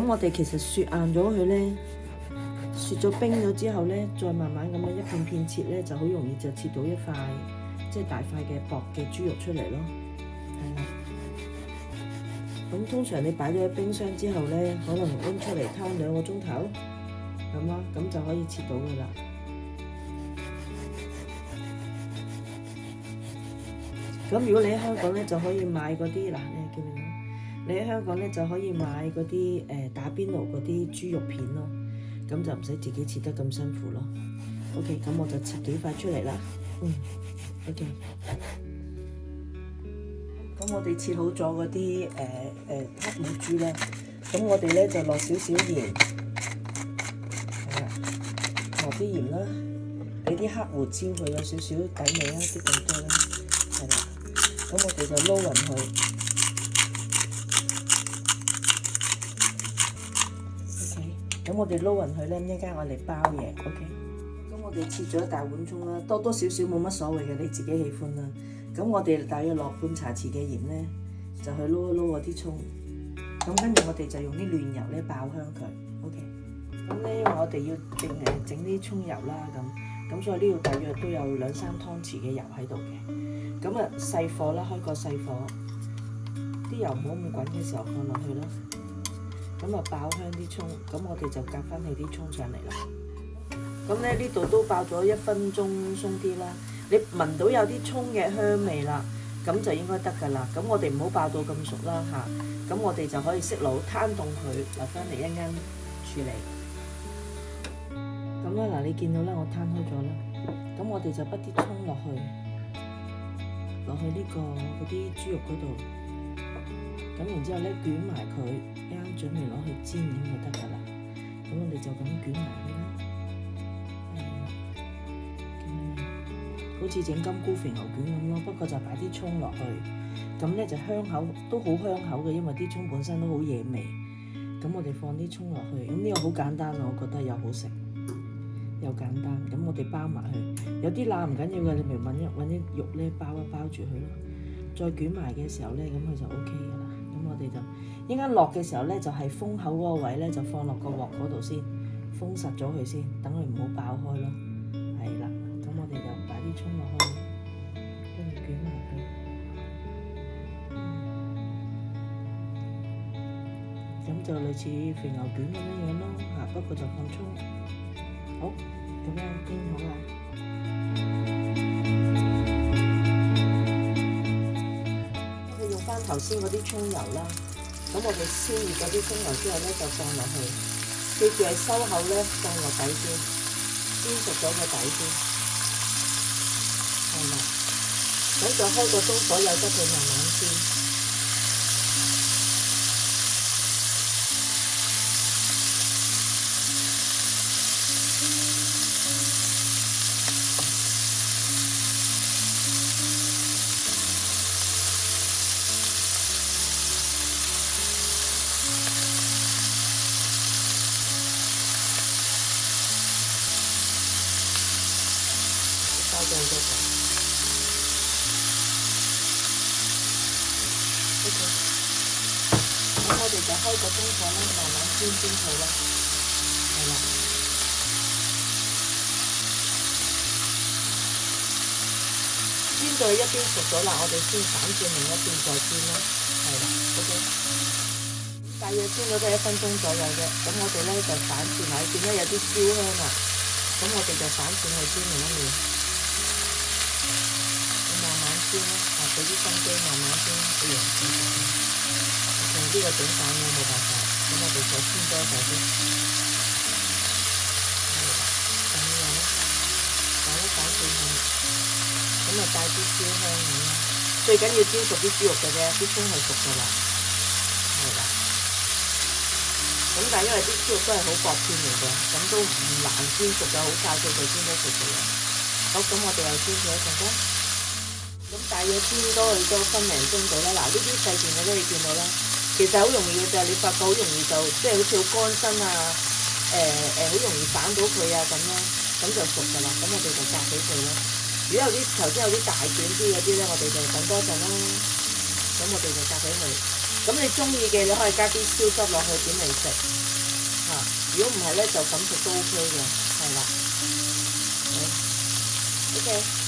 我哋其實雪硬咗佢咧，雪咗冰咗之後咧，再慢慢咁樣一片片切咧，就好容易就切到一塊即係大塊嘅薄嘅豬肉出嚟咯。係啦。咁通常你擺咗喺冰箱之後咧，可能拎出嚟攤2個鐘頭咁啦，咁就可以切到噶啦。咁如果你喺香港咧，就可以買嗰啲嗱，你見唔見到？你喺香港咧就可以買嗰啲打邊爐嗰啲豬肉片咯，咁就唔使自己切得咁辛苦咯。OK， 咁我就切幾塊出嚟啦。OK。咁我哋切好咗嗰啲黑母豬咧，咁我哋咧就落少少鹽，係啦，落啲鹽啦，俾啲黑胡椒佢有少少底味啦，啲咁多啦，係啦。咁我哋就撈勻佢。咁我哋撈勻佢咧，一陣間我嚟包嘢 ，OK。咁我哋切咗一大碗葱啦，多多少少冇乜所謂嘅，你自己喜歡啦。咁我哋大約落半茶匙嘅鹽咧，就去撈一撈嗰啲葱。咁跟住我哋就用啲嫩油咧爆香佢 ，OK。咁咧因為我哋要整啲葱油啦，咁所以呢度大約都有2-3湯匙嘅油喺度嘅。咁啊細火啦，開個細火，啲油唔好咁滾嘅時候放落去啦。咁啊爆香啲葱，咁我哋就夾翻起啲葱上嚟啦。咁咧呢度都爆咗1分鐘鬆啲啦。你聞到有啲葱嘅香味啦，咁就應該得㗎啦。咁我哋唔好爆到咁熟啦嚇。咁我哋就可以熄爐攤凍佢，留翻嚟一陣間處理。咁啦嗱，你見到啦，我攤開咗啦。咁我哋就畢啲葱落去呢個嗰啲豬肉嗰度。咁然之後咧捲埋佢，啱準備攞去煎咁就得㗎啦。咁我哋就咁捲埋佢啦，好似整金菇肥牛卷咁咯。不過就擺啲葱落去，咁咧就香口都好香口嘅，因為啲葱本身都好惹味。咁我哋放啲葱落去，咁呢個好簡單啊，我覺得又好食又簡單。咁我哋包埋佢，有啲辣唔緊要嘅，你咪揾啲肉咧包一包住佢咯。再捲埋嘅時候咧，咁佢就 OK 㗎啦。咁我哋就一陣間落嘅時候咧，就係封口嗰個位咧，就放落個鑊嗰度先，封實咗佢先，等佢唔好爆開咯。係啦，咁我哋就擺啲葱落去，跟住捲埋佢。咁就類似肥牛卷咁樣樣咯，嚇，不過就放葱。好，咁樣煎好啦。頭先嗰啲葱油啦，咁我哋燒熱嗰啲葱油之後咧，就放落去，記住係收口咧，放落底先，煎熟咗個底先，係啦，咁就開個中火，由得佢慢慢煎。咁我哋就開個中火啦，慢慢煎佢啦，係啦。煎到一邊熟咗啦，我哋先反轉另一邊再煎啦，係啦 ，OK。大約煎咗都1分鐘左右啫，咁我哋咧就反轉埋，見到有啲燒香啦，咁我哋就反轉去煎另一面。煎啦，俾啲心機慢慢煎，一樣煎。用呢個整飯咧冇辦法，咁我哋就煎多一陣先。咁樣咯，搞一搞轉去，咁啊帶啲燒香咁啦。最緊要煎熟啲豬肉嘅啫，啲葱係熟㗎啦，係啦。咁但係因為啲豬肉都係好薄片嚟嘅，咁都唔難煎熟嘅，好快脆就煎得熟嘅啦。好，咁我哋又煎咗一陣間。咁大約煎多1分零鐘到啦。嗱，呢啲細段嘅咧，你見到啦，其實好容易嘅啫。你發覺好容易就即係好似好乾身啊，好容易散到佢啊咁咯，咁就熟㗎啦。咁我哋就夾俾佢啦。如果有啲頭先有啲大卷啲嗰啲咧，我哋就等多陣啦。咁我哋就夾俾佢。咁你中意嘅你可以加啲超汁落去點嚟食嚇。如果唔係咧，就咁食都 OK 嘅，係啦。OK。